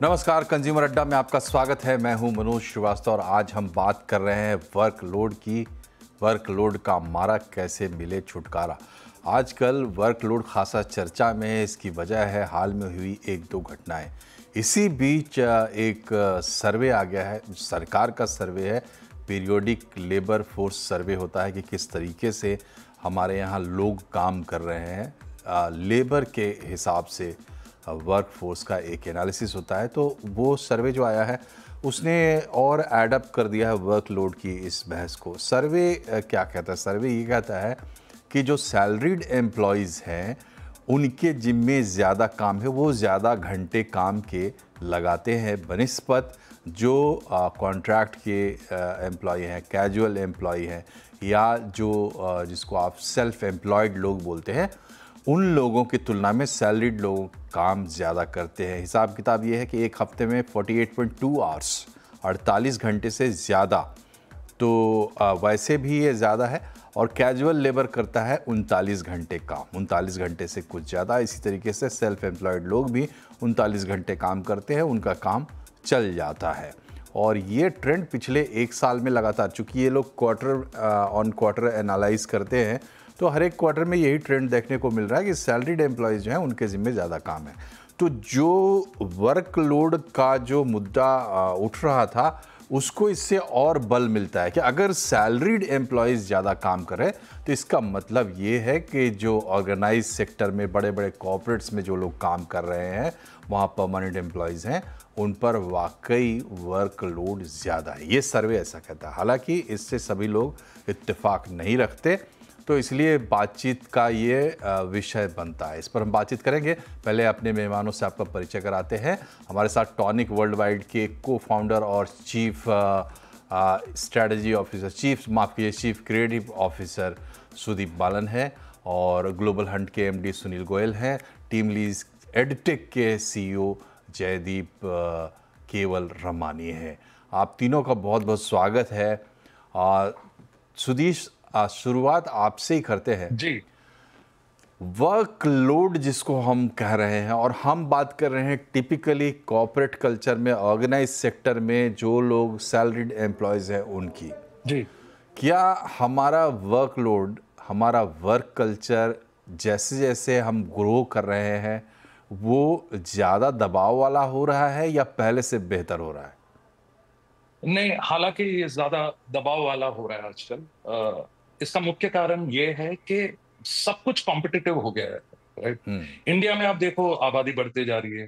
नमस्कार, कंज्यूमर अड्डा में आपका स्वागत है। मैं हूं मनोज श्रीवास्तव और आज हम बात कर रहे हैं वर्कलोड की। वर्कलोड का मारा कैसे मिले छुटकारा। आजकल वर्कलोड खासा चर्चा में है। इसकी वजह है हाल में हुई एक दो घटनाएं। इसी बीच एक सर्वे आ गया है, सरकार का सर्वे है, पीरियोडिक लेबर फोर्स सर्वे होता है कि किस तरीके से हमारे यहाँ लोग काम कर रहे हैं। लेबर के हिसाब से वर्क फोर्स का एक एनालिसिस होता है। तो वो सर्वे जो आया है उसने और एडअप कर दिया है वर्कलोड की इस बहस को। सर्वे क्या कहता है? सर्वे ये कहता है कि जो सैलरीड एम्प्लॉयज़ हैं उनके जिम्मे ज़्यादा काम है, वो ज़्यादा घंटे काम के लगाते हैं बनिस्बत जो कॉन्ट्रैक्ट के एम्प्लॉय हैं, कैजुअल एम्प्लॉय हैं, या जो जिसको आप सेल्फ एम्प्लॉयड लोग बोलते हैं, उन लोगों की तुलना में सैलरीड लोग काम ज़्यादा करते हैं। हिसाब किताब ये है कि एक हफ्ते में 48.2 आवर्स, 48 घंटे से ज़्यादा, तो वैसे भी ये ज़्यादा है। और कैजुअल लेबर करता है 39 घंटे काम, 39 घंटे से कुछ ज़्यादा। इसी तरीके से सेल्फ एम्प्लॉयड लोग भी 39 घंटे काम करते हैं, उनका काम चल जाता है। और ये ट्रेंड पिछले एक साल में लगातार, चूँकि ये लोग क्वार्टर ऑन क्वार्टर एनालाइज करते हैं, तो हर एक क्वार्टर में यही ट्रेंड देखने को मिल रहा है कि सैलरीड एम्प्लॉयज़ जो हैं उनके ज़िम्मे ज़्यादा काम है। तो जो वर्कलोड का जो मुद्दा उठ रहा था उसको इससे और बल मिलता है कि अगर सैलरीड एम्प्लॉयज़ ज़्यादा काम करें तो इसका मतलब ये है कि जो ऑर्गेनाइज सेक्टर में, बड़े बड़े कॉर्पोरेट्स में जो लोग काम कर रहे हैं, वहाँ परमानेंट एम्प्लॉयज़ हैं, उन पर वाकई वर्कलोड ज़्यादा है। ये सर्वे ऐसा कहता है। हालांकि इससे सभी लोग इत्तेफाक नहीं रखते, तो इसलिए बातचीत का ये विषय बनता है। इस पर हम बातचीत करेंगे। पहले अपने मेहमानों से आपका परिचय कराते हैं। हमारे साथ टॉनिक वर्ल्ड वाइड के को फाउंडर और chief strategy officer, chief creative officer Sudeep Balan है, और ग्लोबल हंट के एमडी सुनील गोयल हैं। टीम लीज एडटेक के सीईओ जयदीप केवल रमानी है। आप तीनों का बहुत बहुत स्वागत है। सुदीश, शुरुआत आपसे ही करते हैं जी। वर्कलोड जिसको हम कह रहे हैं, और हम बात कर रहे हैं टिपिकली कॉर्पोरेट कल्चर में, ऑर्गेनाइज सेक्टर में जो लोग सैलरीड एम्प्लॉयज़ हैं उनकी। जी। क्या हमारा वर्कलोड, हमारा वर्क कल्चर जैसे जैसे हम ग्रो कर रहे हैं वो ज़्यादा दबाव वाला हो रहा है या पहले से बेहतर हो रहा है? नहीं, हालांकि ये ज्यादा दबाव वाला हो रहा है आजकल। इसका मुख्य कारण ये है कि सब कुछ कॉम्पिटिटिव हो गया है, राइट। इंडिया में आप देखो, आबादी बढ़ती जा रही है,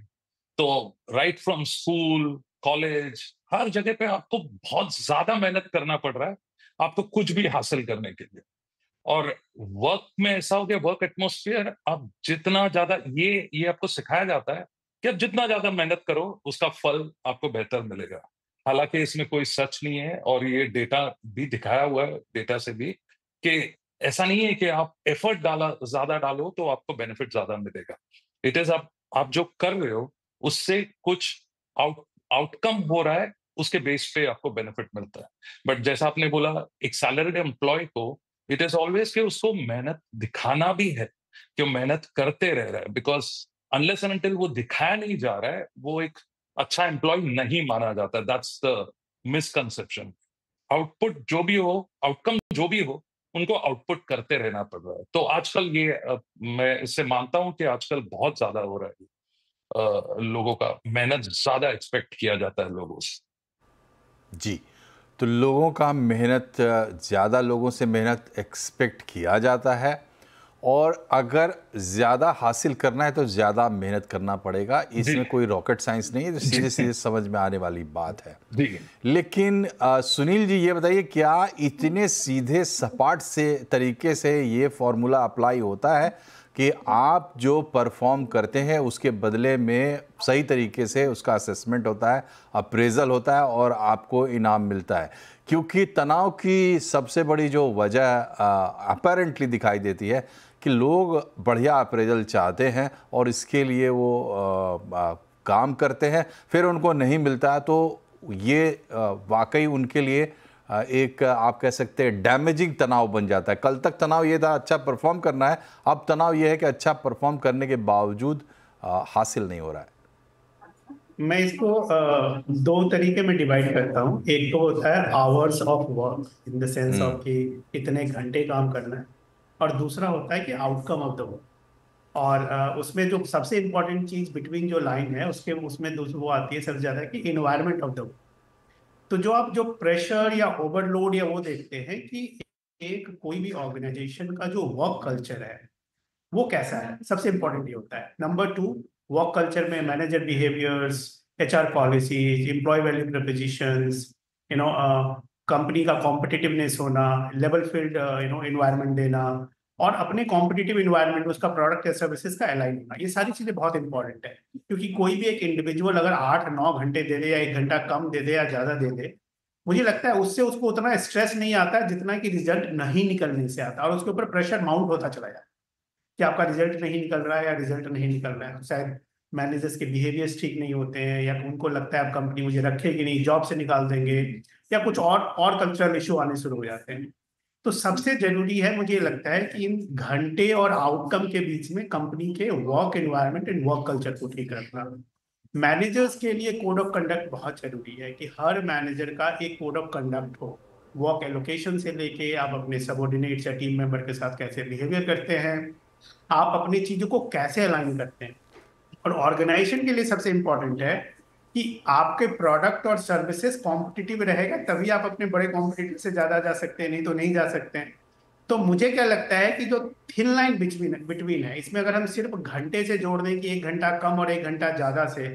तो राइट फ्रॉम स्कूल, कॉलेज, हर जगह पे आपको बहुत ज्यादा मेहनत करना पड़ रहा है आपको कुछ भी हासिल करने के लिए। और वर्क में ऐसा हो गया, वर्क एटमॉस्फेयर, आप जितना ज्यादा ये आपको सिखाया जाता है कि आप जितना ज्यादा मेहनत करो उसका फल आपको बेहतर मिलेगा। हालांकि इसमें कोई सच नहीं है, और ये डेटा भी दिखाया हुआ है, डेटा से भी, कि ऐसा नहीं है कि आप एफर्ट ज्यादा डालो तो आपको बेनिफिट ज्यादा मिलेगा। इट इज आप जो कर रहे हो उससे कुछ आउटकम हो रहा है, उसके बेस पे आपको बेनिफिट मिलता है। बट जैसा आपने बोला, एक सैलरीड एम्प्लॉय को इट इज ऑलवेज कि उसको मेहनत दिखाना भी है कि वो मेहनत करते रह रहा है, बिकॉज अनलेस एंड अनटिल वो दिखाया नहीं जा रहा है वो एक अच्छा एम्प्लॉय नहीं माना जाता। That's the misconception. आउटपुट जो भी हो, आउटकम जो भी हो, उनको आउटपुट करते रहना पड़ रहा है। तो आजकल ये मैं इससे मानता हूं कि आजकल बहुत ज्यादा हो रहा है। लोगों का मेहनत ज्यादा एक्सपेक्ट किया जाता है लोगों से। जी, तो लोगों का मेहनत, ज़्यादा लोगों से मेहनत एक्सपेक्ट किया जाता है, और अगर ज़्यादा हासिल करना है तो ज़्यादा मेहनत करना पड़ेगा। जी। इसमें कोई रॉकेट साइंस नहीं है, जो जी। सीधे सीधे समझ में आने वाली बात है। जी। लेकिन सुनील जी, ये बताइए, क्या इतने सीधे सपाट से तरीके से ये फॉर्मूला अप्लाई होता है कि आप जो परफॉर्म करते हैं उसके बदले में सही तरीके से उसका असेसमेंट होता है, अप्रेजल होता है और आपको इनाम मिलता है? क्योंकि तनाव की सबसे बड़ी जो वजह अपेरेंटली दिखाई देती है कि लोग बढ़िया अप्रेजल चाहते हैं और इसके लिए वो काम करते हैं, फिर उनको नहीं मिलता है, तो ये वाकई उनके लिए एक आप कह सकते हैं डैमेजिंग तनाव बन जाता है। कल तक तनाव ये था अच्छा परफॉर्म करना है, अब तनाव ये है कि अच्छा परफॉर्म करने के बावजूद हासिल नहीं हो रहा है। मैं इसको दो तरीके में डिवाइड करता हूँ। एक तो होता है hours of work in the sense of कि कितने घंटे काम करना है, और दूसरा होता है कि आउटकम ऑफ द वर्क। और उसमें जो सबसे इम्पोर्टेंट चीज बिटवीन जो लाइन है उसके उसमें दूसरी वो आती है सबसे ज्यादा कि इन्वायरमेंट ऑफ द वर्क। तो जो आप जो प्रेशर या ओवरलोड या वो देखते हैं कि एक कोई भी ऑर्गेनाइजेशन का जो वर्क कल्चर है वो कैसा है, सबसे इंपॉर्टेंट ये होता है। नंबर टू, वर्क कल्चर में manager behaviours, HR policies, employee value propositions, you know company का कॉम्पिटिटिवनेस होना, लेवल फील्ड एनवायरनमेंट देना, और अपने कॉम्पिटिटिव इन्वायरमेंट में उसका प्रोडक्ट या सर्विसेज का अलाइन होना। ये सारी चीजें बहुत इंपॉर्टेंट है, क्योंकि कोई भी एक इंडिविजुअल अगर 8-9 घंटे दे दे या 1 घंटा कम दे दे या ज्यादा दे दे, मुझे लगता है उससे उसको उतना स्ट्रेस नहीं आता है जितना कि रिजल्ट नहीं निकलने से आता है, और उसके ऊपर प्रेशर माउंट होता चला जाता है कि आपका रिजल्ट नहीं निकल रहा है या रिजल्ट नहीं निकल रहा है। शायद मैनेजर्स के बिहेवियर्स ठीक नहीं होते हैं, या उनको लगता है अब कंपनी मुझे रखेगी नहीं, जॉब से निकाल देंगे, या कुछ और कल्चरल इशू आने शुरू हो जाते हैं। तो सबसे जरूरी है, मुझे लगता है कि इन घंटे और आउटकम के बीच में कंपनी के work environment and work culture को ठीक रखना। मैनेजर्स के लिए कोड ऑफ कंडक्ट बहुत जरूरी है कि हर मैनेजर का एक कोड ऑफ कंडक्ट हो। वर्क एलोकेशन से लेके आप अपने सबऑर्डिनेट्स या टीम मेंबर के साथ कैसे बिहेवियर करते हैं, आप अपनी चीजों को कैसे अलाइन करते हैं। और ऑर्गेनाइजेशन के लिए सबसे इंपॉर्टेंट है कि आपके प्रोडक्ट और सर्विसेज कॉम्पिटिटिव रहेगा, तभी आप अपने बड़े कॉम्पिटिटर से ज्यादा जा सकते हैं, नहीं तो नहीं जा सकते हैं। तो मुझे क्या लगता है कि जो थिन लाइन बिटवीन है, इसमें अगर हम सिर्फ घंटे से जोड़ दें कि 1 घंटा कम और 1 घंटा ज्यादा से,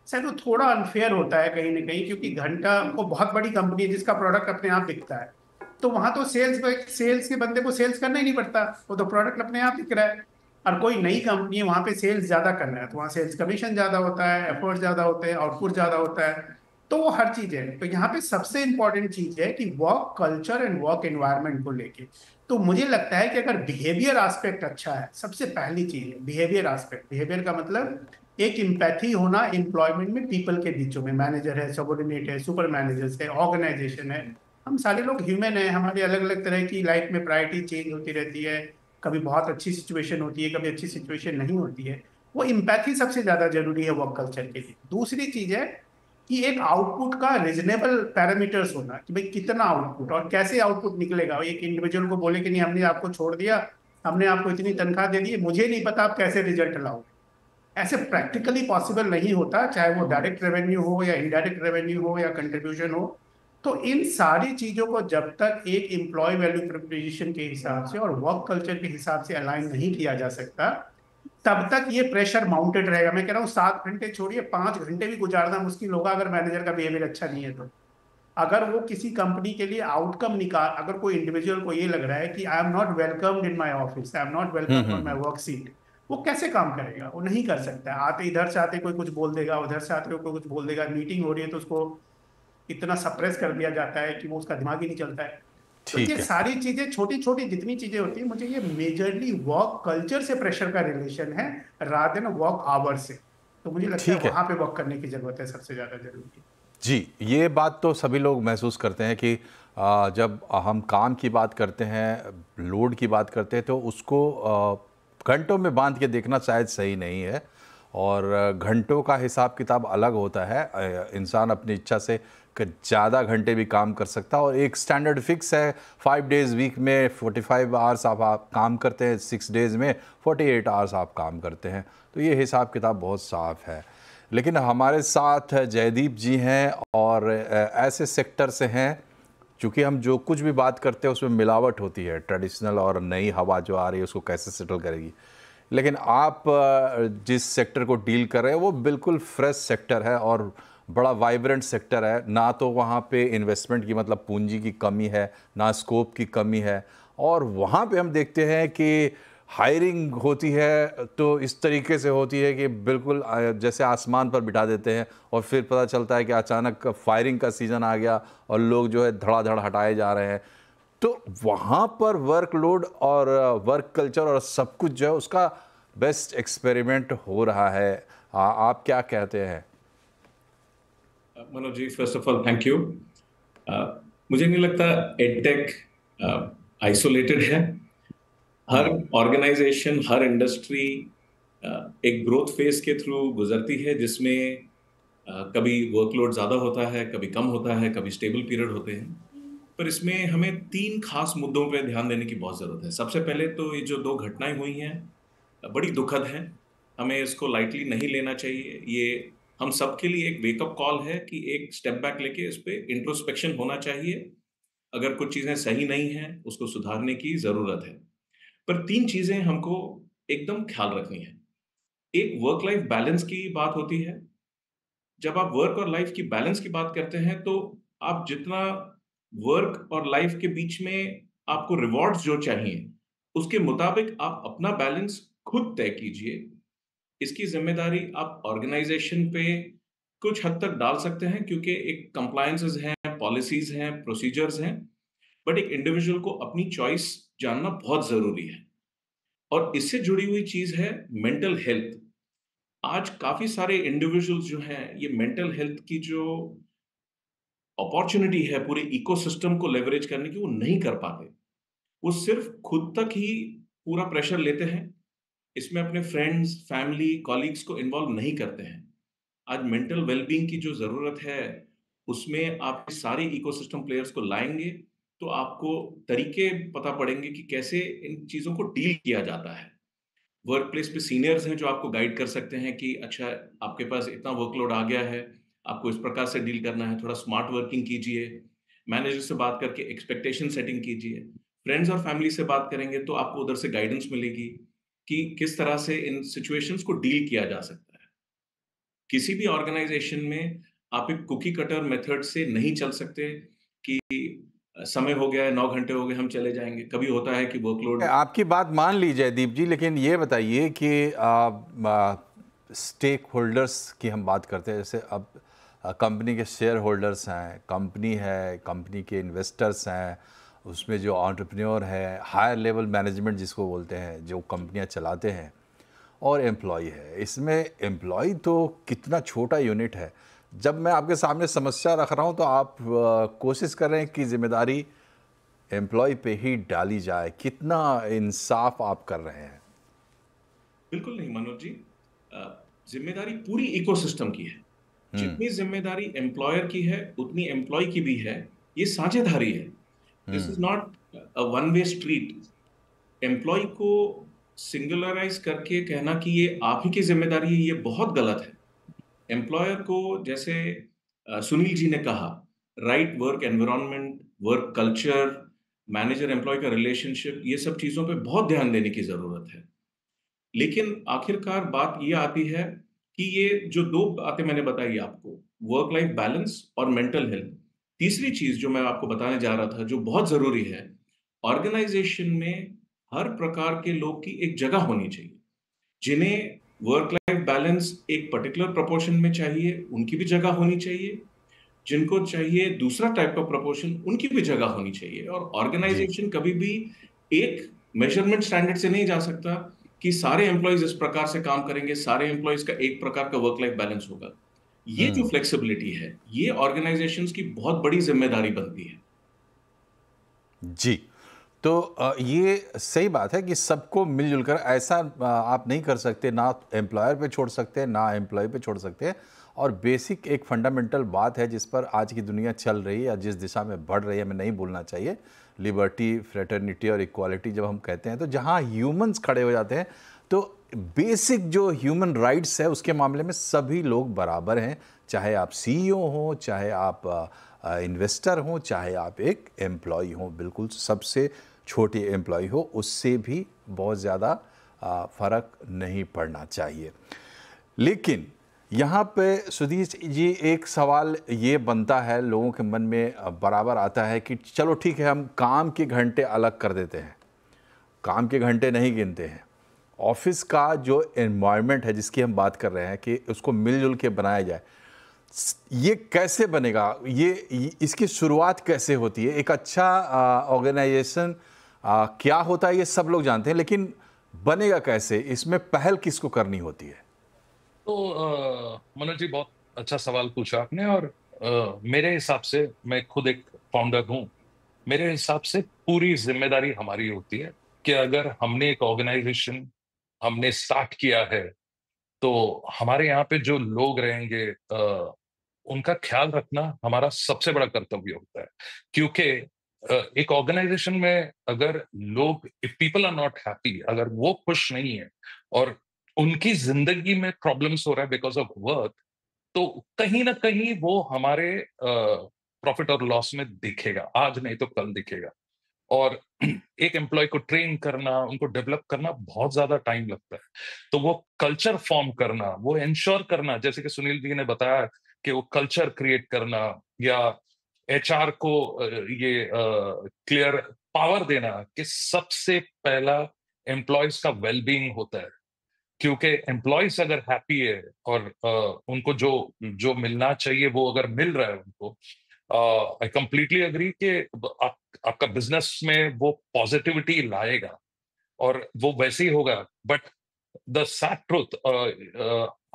शायद वो थोड़ा अनफेयर होता है कहीं ना कहीं, क्योंकि घंटा वो बहुत बड़ी कंपनी है जिसका प्रोडक्ट अपने आप बिकता है, तो वहां तो सेल्स के बंदे को सेल्स करना ही नहीं पड़ता, वो तो प्रोडक्ट अपने आप बिक रहा है। और कोई नई कंपनी है वहां पे सेल्स ज्यादा करना है, तो वहां सेल्स कमीशन ज्यादा होता है, एफर्ट ज्यादा होते हैं, आउटपुट ज्यादा होता है। तो वो हर चीज है। तो यहाँ पे सबसे इंपॉर्टेंट चीज है कि work culture and work environment को लेके, तो मुझे लगता है कि अगर बिहेवियर एस्पेक्ट अच्छा है, सबसे पहली चीज है बिहेवियर एस्पेक्ट। बिहेवियर का मतलब एक इम्पैथी होना एम्प्लॉयमेंट में, पीपल के बीचों में, मैनेजर है, सबऑर्डिनेट है, सुपर मैनेजर्स है, ऑर्गेनाइजेशन है, हम सारे लोग ह्यूमन है, हमारी अलग अलग तरह की लाइफ में प्रायोरिटी चेंज होती रहती है, कभी बहुत अच्छी सिचुएशन होती है, कभी अच्छी सिचुएशन नहीं होती है। वो इम्पैथी सबसे ज्यादा जरूरी है वर्क कल्चर के लिए। दूसरी चीज है कि एक आउटपुट का रीजनेबल पैरामीटर्स होना, कि भाई कितना आउटपुट और कैसे आउटपुट निकलेगा। एक इंडिविजुअल को बोले कि नहीं हमने आपको छोड़ दिया, हमने आपको इतनी तनख्वाह दे दी, मुझे नहीं पता आप कैसे रिजल्ट लाओगे, ऐसे प्रैक्टिकली पॉसिबल नहीं होता, चाहे वो डायरेक्ट रेवेन्यू हो या इनडायरेक्ट रेवेन्यू हो या कंट्रीब्यूशन हो। तो इन सारी चीजों को जब तक एक एम्प्लॉय वैल्यू प्रोपोजिशन के हिसाब से और वर्क कल्चर के हिसाब से अलाइन नहीं किया जा सकता, तब तक ये प्रेशर माउंटेड रहेगा। मैं कह रहा हूँ 7 घंटे छोड़िए, 5 घंटे भी गुजारना मुश्किल होगा अगर मैनेजर का बिहेवियर अच्छा नहीं है। तो अगर वो किसी कंपनी के लिए आउटकम निकाल, अगर कोई इंडिविजुअल को ये लग रहा है कि I am not welcomed in my office, I am not welcomed on my work seat, वो कैसे काम करेगा? वो नहीं कर सकता। आते इधर से आते कोई कुछ बोल देगा, उधर से आते कोई कुछ बोल देगा, मीटिंग हो रही है तो उसको इतना सप्रेस कर दिया जाता है कि वो उसका दिमाग ही नहीं चलता है। तो ये सारी चीजें, छोटी छोटी जितनी चीजें होती है, मुझे ये मेजरली वर्क कल्चर से प्रेशर का रिलेशन है रादर देन वर्क आवर से। तो मुझे लगता है वहां पे वर्क करने की जरूरत है, सबसे ज्यादा जरूरी। जी, ये बात तो सभी लोग महसूस करते हैं कि जब हम काम की बात करते हैं, लोड की बात करते हैं, तो उसको घंटों में बांध के देखना शायद सही नहीं है, और घंटों का हिसाब किताब अलग होता है। इंसान अपनी इच्छा से ज़्यादा घंटे भी काम कर सकता है, और एक स्टैंडर्ड फिक्स है, 5 डेज़ वीक में 45 आवर्स आप काम करते हैं, 6 डेज़ में 48 आवर्स आप काम करते हैं। तो ये हिसाब किताब बहुत साफ़ है। लेकिन हमारे साथ जयदीप जी हैं, और ऐसे सेक्टर से हैं, चूँकि हम जो कुछ भी बात करते हैं उसमें मिलावट होती है, ट्रेडिशनल और नई हवा जो आ रही है उसको कैसे सेटल करेगी। लेकिन आप जिस सेक्टर को डील कर रहे हैं वो बिल्कुल फ्रेश सेक्टर है और बड़ा वाइब्रेंट सेक्टर है। ना तो वहाँ पे इन्वेस्टमेंट की मतलब पूंजी की कमी है, ना स्कोप की कमी है, और वहाँ पे हम देखते हैं कि हायरिंग होती है तो इस तरीके से होती है कि बिल्कुल जैसे आसमान पर बिठा देते हैं, और फिर पता चलता है कि अचानक फायरिंग का सीज़न आ गया और लोग जो है धड़ाधड़ हटाए जा रहे हैं। तो वहाँ पर वर्कलोड और वर्क कल्चर और सब कुछ जो है उसका बेस्ट एक्सपेरिमेंट हो रहा है। आप क्या कहते हैं? Manoj ji, first of all thank you. मुझे नहीं लगता एडटेक आइसोलेटेड है। हर ऑर्गेनाइजेशन, हर इंडस्ट्री एक ग्रोथ फेज के थ्रू गुजरती है, जिसमें कभी वर्कलोड ज्यादा होता है, कभी कम होता है, कभी स्टेबल पीरियड होते हैं। पर इसमें हमें 3 खास मुद्दों पे ध्यान देने की बहुत जरूरत है। सबसे पहले तो ये जो 2 घटनाएं हुई हैं बड़ी दुखद हैं, हमें इसको लाइटली नहीं लेना चाहिए। ये हम सबके लिए एक वेकअप कॉल है कि एक स्टेप बैक लेके इस पे इंट्रोस्पेक्शन होना चाहिए। अगर कुछ चीजें सही नहीं हैं, उसको सुधारने की जरूरत है। पर 3 चीजें हमको एकदम ख्याल रखनी है। एक वर्क लाइफ बैलेंस की बात होती है। जब आप वर्क और लाइफ की बैलेंस की बात करते हैं, तो आप जितना वर्क और लाइफ के बीच में आपको रिवॉर्ड्स जो चाहिए, उसके मुताबिक आप अपना बैलेंस खुद तय कीजिए। इसकी जिम्मेदारी आप ऑर्गेनाइजेशन पे कुछ हद तक डाल सकते हैं, क्योंकि एक कंप्लायंसेस हैं, पॉलिसीज हैं, प्रोसीजर्स हैं। बट एक इंडिविजुअल को अपनी चॉइस जानना बहुत जरूरी है। और इससे जुड़ी हुई चीज है मेंटल हेल्थ। आज काफी सारे इंडिविजुअल्स जो हैं, ये मेंटल हेल्थ की जो अपॉर्चुनिटी है पूरे इकोसिस्टम को लेवरेज करने की, वो नहीं कर पाते। वो सिर्फ खुद तक ही पूरा प्रेशर लेते हैं, इसमें अपने फ्रेंड्स, फैमिली, कॉलीग्स को इन्वॉल्व नहीं करते हैं। आज मेंटल वेलबींग की जो जरूरत है, उसमें आप इस सारे इकोसिस्टम प्लेयर्स को लाएंगे, तो आपको तरीके पता पड़ेंगे कि कैसे इन चीजों को डील किया जाता है। वर्क प्लेस पे सीनियर्स हैं जो आपको गाइड कर सकते हैं कि अच्छा, आपके पास इतना वर्कलोड आ गया है, आपको इस प्रकार से डील करना है, थोड़ा स्मार्ट वर्किंग कीजिए। मैनेजर से बात करके एक्सपेक्टेशन सेटिंग कीजिए। फ्रेंड्स और फैमिली से बात करेंगे तो आपको उधर से गाइडेंस मिलेगी कि किस तरह से इन सिचुएशंस को डील किया जा सकता है। किसी भी ऑर्गेनाइजेशन में आप एक कुकी कटर मेथड से नहीं चल सकते कि समय हो गया है, 9 घंटे हो गए, हम चले जाएंगे। कभी होता है कि वर्कलोड। आपकी बात मान ली जयदीप जी, लेकिन ये बताइए कि स्टेक होल्डर्स की हम बात करते हैं। जैसे अब कंपनी के शेयर होल्डर्स हैं, कंपनी है, कंपनी के इन्वेस्टर्स हैं, उसमें जो एंटरप्रेन्योर है, हायर लेवल मैनेजमेंट जिसको बोलते हैं, जो कंपनियां चलाते हैं, और एम्प्लॉय है। इसमें एम्प्लॉय तो कितना छोटा यूनिट है। जब मैं आपके सामने समस्या रख रहा हूं तो आप कोशिश कर रहे हैं कि जिम्मेदारी एम्प्लॉय पे ही डाली जाए। कितना इंसाफ आप कर रहे हैं? बिल्कुल नहीं मनोज जी, जिम्मेदारी पूरी इकोसिस्टम की है। जितनी जिम्मेदारी एम्प्लॉयर की है, उतनी एम्प्लॉय की भी है। ये साझेदारी है। This is not a one way street. Employee को सिंगुलराइज करके कहना कि ये आप ही की जिम्मेदारी है, ये बहुत गलत है। एम्प्लॉयर को, जैसे सुनील जी ने कहा, right work environment, work culture, manager employee का रिलेशनशिप, ये सब चीजों पे बहुत ध्यान देने की जरूरत है। लेकिन आखिरकार बात ये आती है कि ये जो 2 बातें मैंने बताई आपको, वर्क लाइफ बैलेंस और मेंटल हेल्थ। तीसरी चीज जो मैं आपको बताने जा रहा था, जो बहुत जरूरी है, ऑर्गेनाइजेशन में हर प्रकार के लोग की एक जगह होनी चाहिए। जिन्हें वर्क लाइफ बैलेंस एक पर्टिकुलर प्रोपोर्शन में चाहिए, उनकी भी जगह होनी चाहिए। जिनको चाहिए दूसरा टाइप का प्रोपोर्शन, उनकी भी जगह होनी चाहिए। और ऑर्गेनाइजेशन कभी भी एक मेजरमेंट स्टैंडर्ड से नहीं जा सकता कि सारे एम्प्लॉयज इस प्रकार से काम करेंगे, सारे एम्प्लॉयज का एक प्रकार का वर्क लाइफ बैलेंस होगा। ये जो फ्लेक्सिबिलिटी है, ये ऑर्गेनाइजेशंस की बहुत बड़ी जिम्मेदारी बनती है। जी, तो ये सही बात है कि सबको मिलजुल कर, ऐसा आप नहीं कर सकते, ना एम्प्लॉयर पे छोड़ सकते हैं, ना एम्प्लॉय पे छोड़ सकते हैं। और बेसिक एक फंडामेंटल बात है जिस पर आज की दुनिया चल रही है या जिस दिशा में बढ़ रही है, हमें नहीं भूलना चाहिए। लिबर्टी, फ्रेटर्निटी और इक्वालिटी जब हम कहते हैं, तो जहाँ ह्यूमंस खड़े हो जाते हैं, तो बेसिक जो ह्यूमन राइट्स है उसके मामले में सभी लोग बराबर हैं। चाहे आप सीईओ हो, चाहे आप इन्वेस्टर हो, चाहे आप एक एम्प्लॉय हो, बिल्कुल सबसे छोटी एम्प्लॉय हो, उससे भी बहुत ज़्यादा फ़र्क नहीं पड़ना चाहिए। लेकिन यहाँ पे सुधीर जी, एक सवाल ये बनता है, लोगों के मन में बराबर आता है कि चलो ठीक है, हम काम के घंटे अलग कर देते हैं, काम के घंटे नहीं गिनते हैं, ऑफिस का जो एनवायरनमेंट है जिसकी हम बात कर रहे हैं कि उसको मिलजुल के बनाया जाए, ये कैसे बनेगा? ये इसकी शुरुआत कैसे होती है? एक अच्छा ऑर्गेनाइजेशन क्या होता है ये सब लोग जानते हैं, लेकिन बनेगा कैसे? इसमें पहल किसको करनी होती है? तो मनोज जी, बहुत अच्छा सवाल पूछा आपने। और मेरे हिसाब से, मैं खुद एक फाउंडर हूं, मेरे हिसाब से पूरी जिम्मेदारी हमारी होती है कि अगर हमने एक ऑर्गेनाइजेशन हमने स्टार्ट किया है, तो हमारे यहाँ पे जो लोग रहेंगे उनका ख्याल रखना हमारा सबसे बड़ा कर्तव्य होता है। क्योंकि एक ऑर्गेनाइजेशन में अगर लोग, if people are not happy, अगर वो खुश नहीं है और उनकी जिंदगी में प्रॉब्लम्स हो रहा है बिकॉज ऑफ वर्क, तो कहीं ना कहीं वो हमारे प्रॉफिट और लॉस में दिखेगा, आज नहीं तो कल दिखेगा। और एक एम्प्लॉय को ट्रेन करना, उनको डेवलप करना बहुत ज्यादा टाइम लगता है। तो वो कल्चर फॉर्म करना, वो इंश्योर करना, जैसे कि सुनील जी ने बताया कि वो कल्चर क्रिएट करना, या एचआर को ये क्लियर पावर देना कि सबसे पहला एम्प्लॉयज का वेलबींग होता है। क्योंकि एम्प्लॉयज अगर हैप्पी है और उनको जो जो मिलना चाहिए वो अगर मिल रहा है उनको, आई कंप्लीटली एग्री कि आपका बिजनेस में वो पॉजिटिविटी लाएगा और वो वैसे ही होगा। बट द सैड ट्रुथ,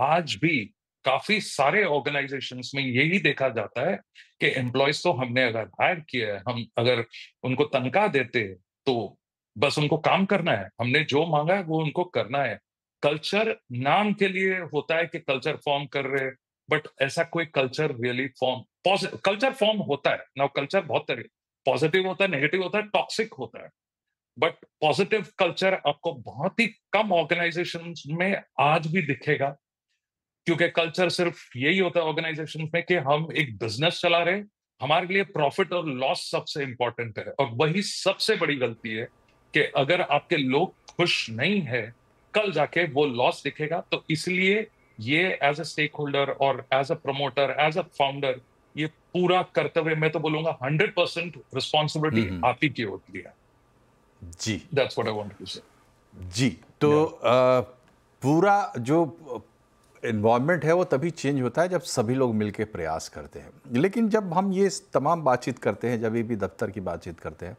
आज भी काफी सारे ऑर्गेनाइजेशंस में यही देखा जाता है कि एम्प्लॉयज तो हमने अगर हायर किया है, हम अगर उनको तनख्वाह देते हैं तो बस उनको काम करना है, हमने जो मांगा है वो उनको करना है। कल्चर नाम के लिए होता है कि कल्चर फॉर्म कर रहे हैं, बट ऐसा कोई कल्चर रियली कल्चर फॉर्म होता है ना। कल्चर बहुत तरह, पॉजिटिव होता है, नेगेटिव होता है, टॉक्सिक होता है। बट पॉजिटिव कल्चर आपको बहुत ही कम ऑर्गेनाइजेशन में आज भी दिखेगा। क्योंकि कल्चर सिर्फ यही होता है ऑर्गेनाइजेशन में कि हम एक बिजनेस चला रहे हैं, हमारे लिए प्रॉफिट और लॉस सबसे इंपॉर्टेंट है। और वही सबसे बड़ी गलती है कि अगर आपके लोग खुश नहीं है, कल जाके वो लॉस दिखेगा। तो इसलिए ये एज अ स्टेक होल्डर और as a promoter, as a founder, ये पूरा कर्तव्य, मैं तो बोलूंगा 100% रिस्पॉन्सिबिलिटी आप ही की होती है। जी that's what I want to say. जी। तो पूरा जो इन्वायरमेंट है वो तभी चेंज होता है जब सभी लोग मिलकर प्रयास करते हैं। लेकिन जब हम ये तमाम बातचीत करते हैं, जब भी दफ्तर की बातचीत करते हैं,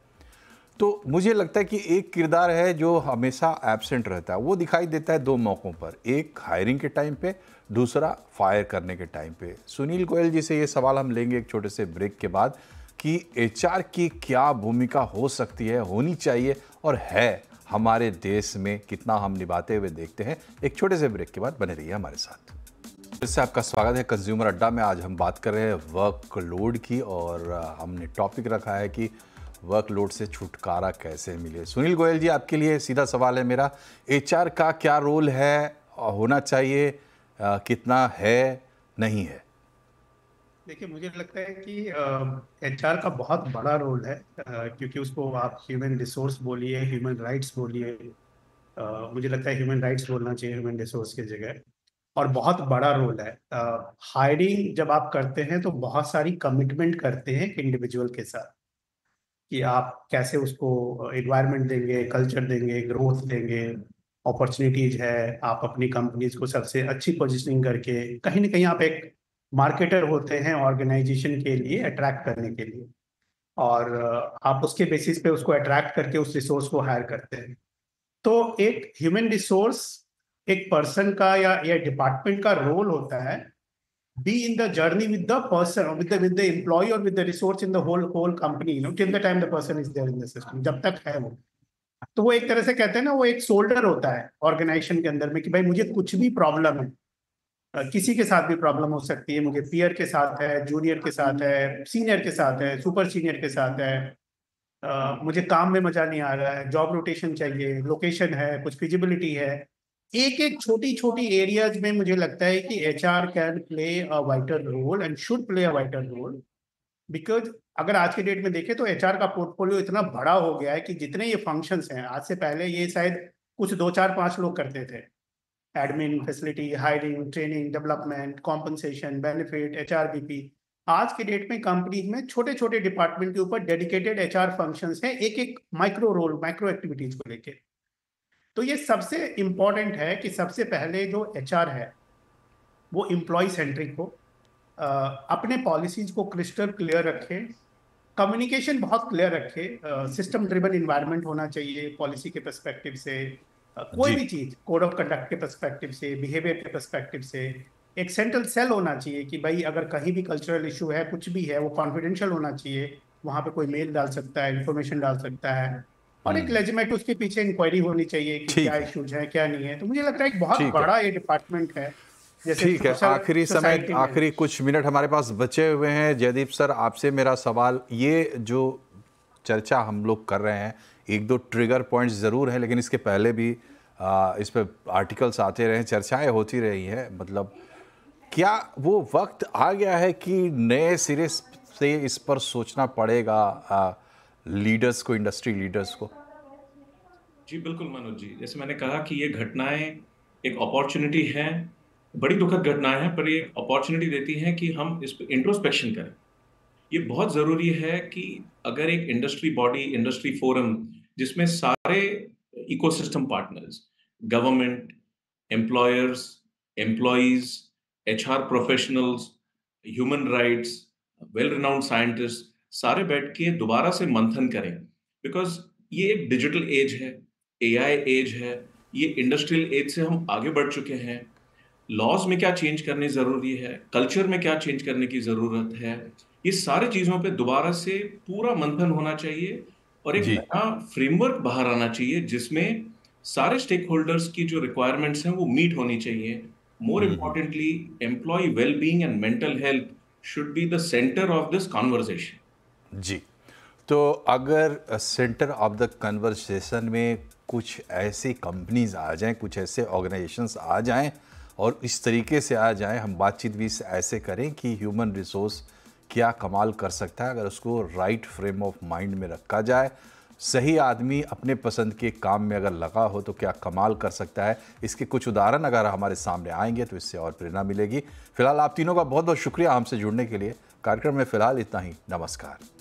तो मुझे लगता है कि एक किरदार है जो हमेशा एब्सेंट रहता है। वो दिखाई देता है दो मौक़ों पर, एक हायरिंग के टाइम पे, दूसरा फायर करने के टाइम पे। सुनील गोयल जी से ये सवाल हम लेंगे एक छोटे से ब्रेक के बाद कि एचआर की क्या भूमिका हो सकती है, होनी चाहिए और है हमारे देश में, कितना हम निभाते हुए देखते हैं। एक छोटे से ब्रेक के बाद बने रहिए हमारे साथ। फिर से आपका स्वागत है कंज्यूमर अड्डा में। आज हम बात कर रहे हैं वर्कलोड की और हमने टॉपिक रखा है कि वर्कलोड से छुटकारा कैसे मिले। सुनील गोयल जी, आपके लिए सीधा सवाल है मेरा, एचआर का क्या रोल है, होना चाहिए, कितना है, नहीं है? देखिए, मुझे लगता है कि एचआर का बहुत बड़ा रोल है, क्योंकि उसको आप ह्यूमन रिसोर्स बोलिए, ह्यूमन राइट्स बोलिए, मुझे लगता है ह्यूमन राइट्स बोलना चाहिए ह्यूमन रिसोर्स की जगह। और बहुत बड़ा रोल है। हायरिंग जब आप करते हैं तो बहुत सारी कमिटमेंट करते हैं एक इंडिविजुअल के साथ, कि आप कैसे उसको एनवायरनमेंट देंगे, कल्चर देंगे, ग्रोथ देंगे, अपॉर्चुनिटीज है, आप अपनी कंपनीज को सबसे अच्छी पोजीशनिंग करके कहीं ना कहीं आप एक मार्केटर होते हैं ऑर्गेनाइजेशन के लिए अट्रैक्ट करने के लिए। और आप उसके बेसिस पे उसको अट्रैक्ट करके उस रिसोर्स को हायर करते हैं। तो एक ह्यूमन रिसोर्स, एक पर्सन का या डिपार्टमेंट का रोल होता है be in the journey with the person or with the employee or with the resource in the whole company, till the time the person is there in the system, जब तक है वो। तो वो एक तरह से कहते हैं ना, वो एक शोल्डर होता है ऑर्गेनाइजेशन के अंदर में, कि भाई मुझे कुछ भी प्रॉब्लम है, किसी के साथ भी प्रॉब्लम हो सकती है, मुझे पीयर के साथ है, जूनियर के साथ है, सीनियर के साथ है, सुपर सीनियर के साथ है, मुझे काम में मजा नहीं आ रहा है, जॉब रोटेशन चाहिए, लोकेशन है, कुछ फिजिबिलिटी है। एक एक छोटी छोटी एरियाज में मुझे लगता है कि HR can play a vital role and should play a vital role. Because अगर आज के डेट में देखें तो एचआर का पोर्टफोलियो इतना बड़ा हो गया है कि जितने ये फंक्शंस हैं, आज से पहले ये शायद कुछ 2 4 5 लोग करते थे। Admin, facility, hiring, training, development, compensation, benefit, HRBP. आज के डेट में कंपनीज में छोटे छोटे डिपार्टमेंट के ऊपर डेडिकेटेड एचआर फंक्शंस हैं, एक एक माइक्रो रोल, माइक्रो एक्टिविटीज को लेके। तो ये सबसे इंपॉर्टेंट है कि सबसे पहले जो एचआर है वो एम्प्लॉय सेंट्रिक हो, अपने पॉलिसीज को क्रिस्टल क्लियर रखे, कम्युनिकेशन बहुत क्लियर रखे, सिस्टम ड्रिवन इन्वायरमेंट होना चाहिए पॉलिसी के पर्सपेक्टिव से, कोई भी चीज कोड ऑफ कंडक्ट के पर्सपेक्टिव से, बिहेवियर के पर्सपेक्टिव से। एक सेंट्रल सेल होना चाहिए कि भाई अगर कहीं भी कल्चरल इशू है, कुछ भी है, वो कॉन्फिडेंशियल होना चाहिए, वहाँ पे कोई मेल डाल सकता है, इंफॉर्मेशन डाल सकता है, और एक लेजिमेट उसके पीछे इंक्वायरी होनी चाहिए कि ठीक क्या है, इश्यूज है क्या नहीं है। तो मुझे लगता है एक बहुत ठीक है, बड़ा ये डिपार्टमेंट है, जैसे ठीक है। आखिरी समय, सोसाइटी में। आखिरी कुछ मिनट हमारे पास बचे हुए हैं। जयदीप सर, आपसे मेरा सवाल, ये जो चर्चा हम लोग कर रहे हैं, एक दो ट्रिगर पॉइंट्स ज़रूर हैं, लेकिन इसके पहले भी इस पर आर्टिकल्स आते रहे, चर्चाएं होती रही हैं। मतलब क्या वो वक्त आ गया है कि नए सिरे से इस पर सोचना पड़ेगा लीडर्स को, इंडस्ट्री लीडर्स को? जी बिल्कुल मनोज जी, जैसे मैंने कहा कि ये घटनाएं एक अपॉर्चुनिटी है, बड़ी दुखद घटनाएं हैं, पर ये अपॉर्चुनिटी देती हैं कि हम इस पर इंट्रोस्पेक्शन करें। ये बहुत जरूरी है कि अगर एक इंडस्ट्री बॉडी, इंडस्ट्री फोरम, जिसमें सारे ecosystem partners, government, employers, employees, HR professionals, human rights, well renowned scientist, सारे बैठ के दोबारा से मंथन करें, बिकॉज ये एक डिजिटल एज है, एआई एज है, ये इंडस्ट्रियल एज से हम आगे बढ़ चुके हैं। लॉज में क्या चेंज करनी जरूरी है, कल्चर में क्या चेंज करने की जरूरत है, ये सारी चीजों पे दोबारा से पूरा मंथन होना चाहिए और एक जी, नया फ्रेमवर्क बाहर आना चाहिए जिसमें सारे स्टेक होल्डर्स की जो रिक्वायरमेंट्स हैं वो मीट होनी चाहिए। More importantly, employee wellbeing and mental health should be the centre of this conversation. जी। तो अगर सेंटर ऑफ द कन्वर्सेशन में कुछ ऐसी कंपनीज आ जाएं, कुछ ऐसे ऑर्गेनाइजेशंस आ जाएं और इस तरीके से आ जाएं, हम बातचीत भी ऐसे करें कि ह्यूमन रिसोर्स क्या कमाल कर सकता है अगर उसको राइट फ्रेम ऑफ माइंड में रखा जाए, सही आदमी अपने पसंद के काम में अगर लगा हो तो क्या कमाल कर सकता है। इसके कुछ उदाहरण अगर हमारे सामने आएंगे तो इससे और प्रेरणा मिलेगी। फिलहाल आप तीनों का बहुत बहुत शुक्रिया हमसे जुड़ने के लिए। कार्यक्रम में फिलहाल इतना ही। नमस्कार।